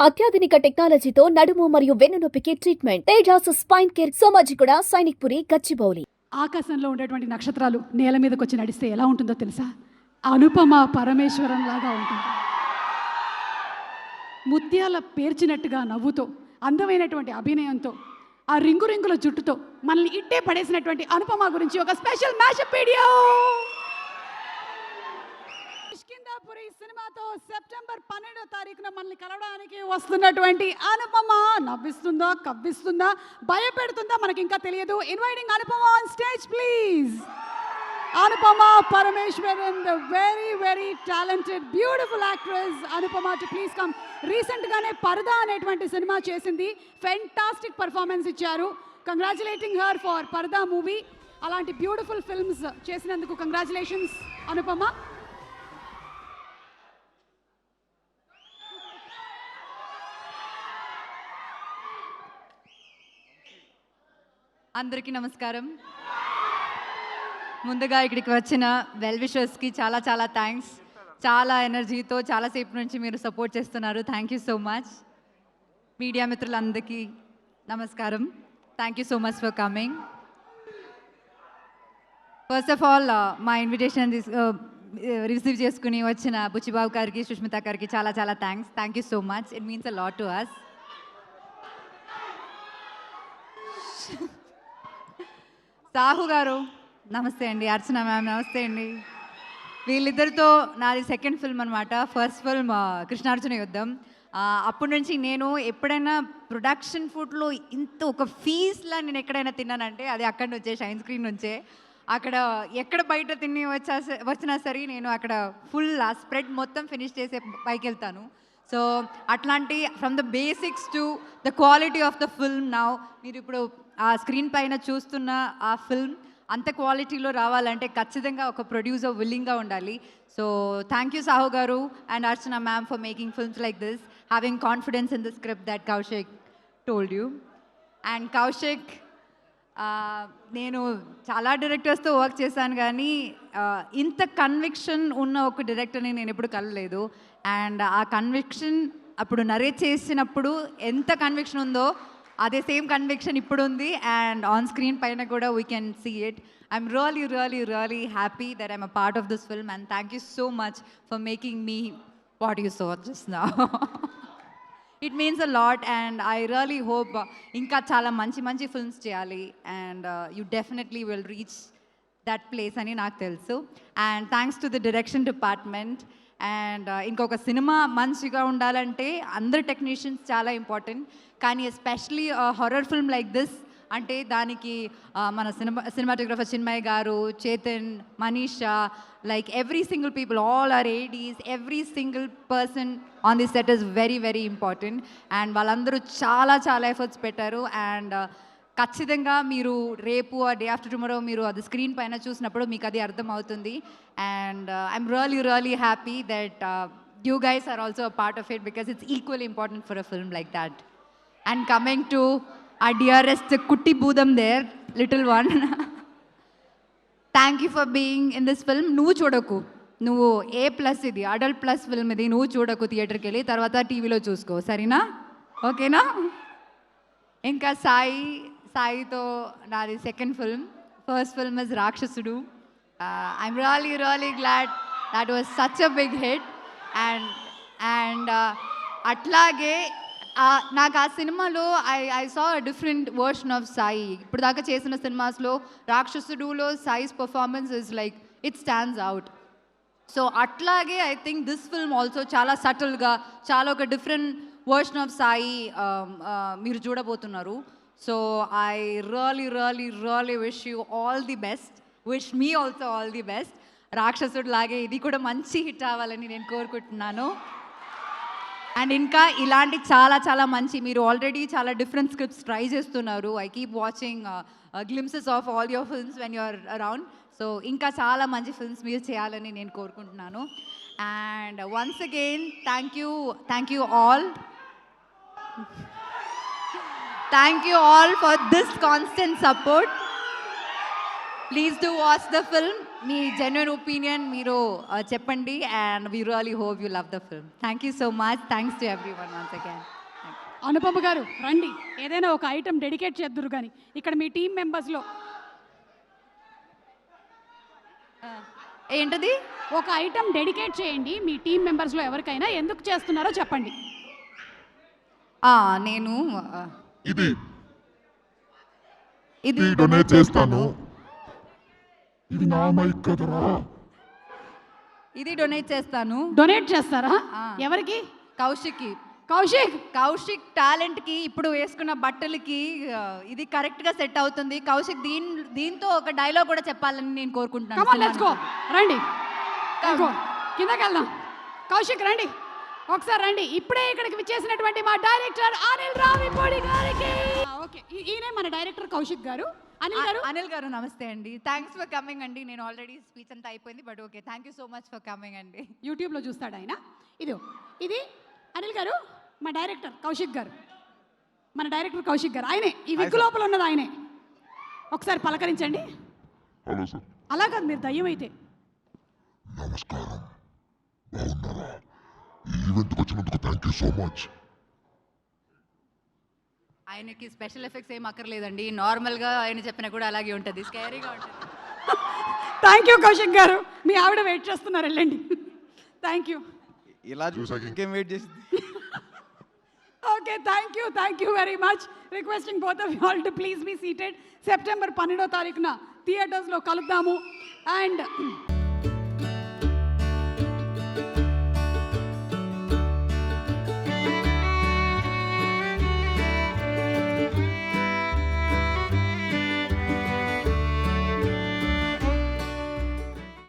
అత్యాధునిక టెక్నాలజీతో నడుము మరియు వెన్నునొప్పికి treatment Tejas spine care Somajiguda Sainikpuri Gachibowli. ఆకాశంలో ఉండేటువంటి నక్షత్రాలు నేల మీదకి వచ్చి నడిస్తే ఎలా ఉంటుందో తెలుసా? అనుపమ పరమేశ్వరం లాగా ఉంటుంది. ముత్యాల పేర్చినట్టుగా నవ్వుతో, అందమైనటువంటి అభినయంతో, ఆ రింగు రింగుల జుట్టుతో మనల్ని ఇట్టే పడేసినటువంటి అనుపమ గురించి ఒక స్పెషల్ మ్యాషప్ వీడియో. కిష్కింధాపురి సినిమాతో సెప్టెంబర్ 12వ తారీఖున మనల్ని కలవడానికి వస్తున్నటువంటి అనుపమ నవ్విస్తుందా, కవ్విస్తుందా, భయపెడుతుందా మనకి ఇంకా తెలియదు. Inviting Anupama on stage please. Anupama Parameswaran, the very very talented beautiful actress Anupama, to please come. రీసెంట్గానే పరదా అనేటువంటి సినిమా చేసింది, ఫెంటాస్టిక్ పర్ఫార్మెన్స్ ఇచ్చారు. కంగ్రాచులేటింగ్ హర్ ఫర్ పరదా మూవీ. అలాంటి బ్యూటిఫుల్ ఫిల్మ్స్ చేసినందుకు కంగ్రాచులేషన్స్ అనుపమ. అందరికీ నమస్కారం. ముందుగా ఇక్కడికి వచ్చిన వెల్ విషర్స్కి చాలా చాలా థ్యాంక్స్. చాలా ఎనర్జీతో చాలాసేపు నుంచి మీరు సపోర్ట్ చేస్తున్నారు. Thank you so much. Media మిత్రులందరికీ నమస్కారం. Thank you so much for coming. First of all మా ఇన్విటేషన్ రిసీవ్ చేసుకుని వచ్చిన బుచ్చిబాబు గారికి, సుష్మిత గారికి చాలా చాలా thanks. Thank you so much. It means a lot to us. Sahu గారు నమస్తే అండి. అర్చన మ్యామ్ నమస్తే అండి. వీళ్ళిద్దరితో నాది సెకండ్ ఫిల్మ్ అనమాట. First film Krishnarjuna Yuddham. అప్పటి నుంచి నేను ఎప్పుడైనా ప్రొడక్షన్ ఫుడ్లో ఇంత ఒక ఫీజ్లా నేను ఎక్కడైనా తిన్నానంటే అది అక్కడి నుంచే, షైన్ స్క్రీన్ నుంచే. అక్కడ ఎక్కడ బయట తిని వచ్చినా సరే నేను అక్కడ ఫుల్ ఆ స్ప్రెడ్ మొత్తం ఫినిష్ చేసే పైకి వెళ్తాను. సో అట్లాంటి from the basics to the quality of the film now మీరు ఇప్పుడు ఆ స్క్రీన్ పైన చూస్తున్న ఆ ఫిల్మ్ అంత క్వాలిటీలో రావాలంటే ఖచ్చితంగా ఒక ప్రొడ్యూసర్ విల్లింగ్గా ఉండాలి. సో థ్యాంక్ యూ సాహు గారు and Archana ma'am for making films like this, having confidence in the script that Kaushik told you. And Kaushik, నేను చాలా డైరెక్టర్స్తో వర్క్ చేశాను కానీ ఇంత కన్విక్షన్ ఉన్న ఒక డైరెక్టర్ని నేను ఎప్పుడు కలలేదు. అండ్ ఆ కన్విక్షన్ అప్పుడు నరేట్ చేసినప్పుడు ఎంత కన్విక్షన్ ఉందో అదే సేమ్ కన్విక్షన్ ఇప్పుడు ఉంది. అండ్ ఆన్ స్క్రీన్ పైన కూడా we can see it. I'm really really really happy that I'm a part of this film and thank you so much for making me what you so just now. It means a lot and I really hope ఇంకా చాలా మంచి మంచి films చేయాలి and you definitely will reach that place అని నాకు తెలుసు. And thanks to the direction department. And ఇంకొక సినిమా మంచిగా ఉండాలంటే అందరు టెక్నీషియన్స్ చాలా ఇంపార్టెంట్, కానీ especially horror film like this అంటే దానికి మన సినిమాటోగ్రఫర్ చిన్మయ్ గారు, Chetan, Manisha, like every single people, all our ADs, every single person on this set is very very important and వాళ్ళందరూ చాలా చాలా ఎఫర్ట్స్ పెట్టారు. అండ్ ఖచ్చితంగా మీరు రేపు ఆ డే ఆఫ్టర్ టుమారో మీరు అది స్క్రీన్ పైన చూసినప్పుడు మీకు అది అర్థం అవుతుంది. And I'm really really happy that you guys are also a part of it because it's equally important for a film like that. And coming to our dearest Kutti Boodam there, little one, thank you for being in this film. నువ్వు చూడకు, నువ్వు A+ ఇది adult plus film, ఇది నువ్వు చూడకు థియేటర్కి వెళ్ళి, తర్వాత టీవీలో చూసుకో, సరేనా? ఓకేనా? ఇంకా సాయితో నాది second film. First film is Rakshasudu. I'm really really glad that was such a big hit. And అట్లాగే నాకు ఆ సినిమాలో I saw different version of Sai. ఇప్పుడు దాకా చేసిన సినిమాస్లో రాక్షసుడులో Sai's performance is like it stands out. So అట్లాగే I think this film also చాలా సటిల్గా, చాలా ఒక డిఫరెంట్ వర్షన్ ఆఫ్ సాయి మీరు చూడబోతున్నారు. So I really really really wish you all the best. Wish me also all the best. రాక్షసుడు లాగే ఇది కూడా మంచి హిట్ అవ్వాలని నేను కోరుకుంటున్నాను. అండ్ ఇంకా ఇలాంటి చాలా చాలా మంచి, మీరు ఆల్రెడీ చాలా డిఫరెంట్ స్క్రిప్ట్స్ ట్రై చేస్తున్నారు. I keep watching glimpses of all your films when you're around. So ఇంకా చాలా మంచి ఫిల్మ్స్ మీరు చేయాలని నేను కోరుకుంటున్నాను. And once again thank you all. Thank you all for this constant support. Please do watch the film. మీ జెన్యున్ ఒపీనియన్ మీరు చెప్పండి and we really hope you love the film. Thank you so much. Thanks to everyone once again. Anupama గారు రండి, ఏదైనా ఒక item dedicate చేద్దురు కానీ ఇక్కడ మీ team మెంబర్స్లో ఏంటది? ఒక ఐటమ్ డెడికేట్ చేయండి మీ టీం మెంబర్స్లో ఎవరికైనా, ఎందుకు చేస్తున్నారో చెప్పండి. నేను ఇది ఇది డొనేట్ చేస్తాను. ఇది నా మైక్ కదరా. ఇది డొనేట్ చేస్తాను. డొనేట్ చేస్తారా? ఆ. ఎవరికి? కౌశిక్కి. కౌశిక్ టాలెంట్కి, ఇప్పుడు వేసుకున్న బట్టలకి ఇది కరెక్ట్గా సెట్ అవుతుంది. కౌశిక్ దీంతో ఒక డైలాగ్ కూడా చెప్పాలని నేను కోరుకుంటున్నాను. కమాన్ లెట్స్ గో, రండి ఇంకో కిందకి వెళ్దాం. కౌశిక్ రండి, ఒకసారి రండి. ఇప్పుడే ఇక్కడికి విచ్చేసినటువంటి మా డైరెక్టర్ అనిల్ రావిపూడి గారికి. ఓకే, ఈయనే మన డైరెక్టర్ కౌశిక్ గారు. అనిల్ గారు నమస్తే అండి. థ్యాంక్స్ ఫర్ కమింగ్ అండి. నేను ఆల్రెడీ స్పీచ్ అంతా అయిపోయింది, but okay, thank you so much for coming అండి. యూట్యూబ్లో చూస్తాడు ఆయన. ఇది అనిల్ గారు, మా డైరెక్టర్ కౌశిక్ గారు. మన డైరెక్టర్ కౌశిక్ గారు ఆయనే, ఈ విగ్గు లోపల ఉన్నది ఆయనే. ఒకసారి పలకరించండి. Hello sir. అలా కాదు, మీరు దయ్యం అయితే. నమస్కారం, బాగున్నారా? ఈ ఈవెంట్కి వచ్చినందుకు థ్యాంక్ యూ సో మచ్. ఆయనకి స్పెషల్ ఎఫెక్ట్స్ ఏం అక్కర్లేదండి, నార్మల్గా ఆయన చెప్పినా కూడా అలాగే ఉంటుంది, స్కేరీగా ఉంటుంది. థ్యాంక్ యూ కౌశిక్ గారు, మీ ఆవిడ వెయిట్ చేస్తున్నారు, వెళ్ళండి. Thank you. ఇలా చూసాక ఇంకేం వెయిట్ చేసింది. Okay, thank you very much. Requesting both of you all to please be seated. September 12వ తారీఖున థియేటర్స్లో కలుద్దాము. అండ్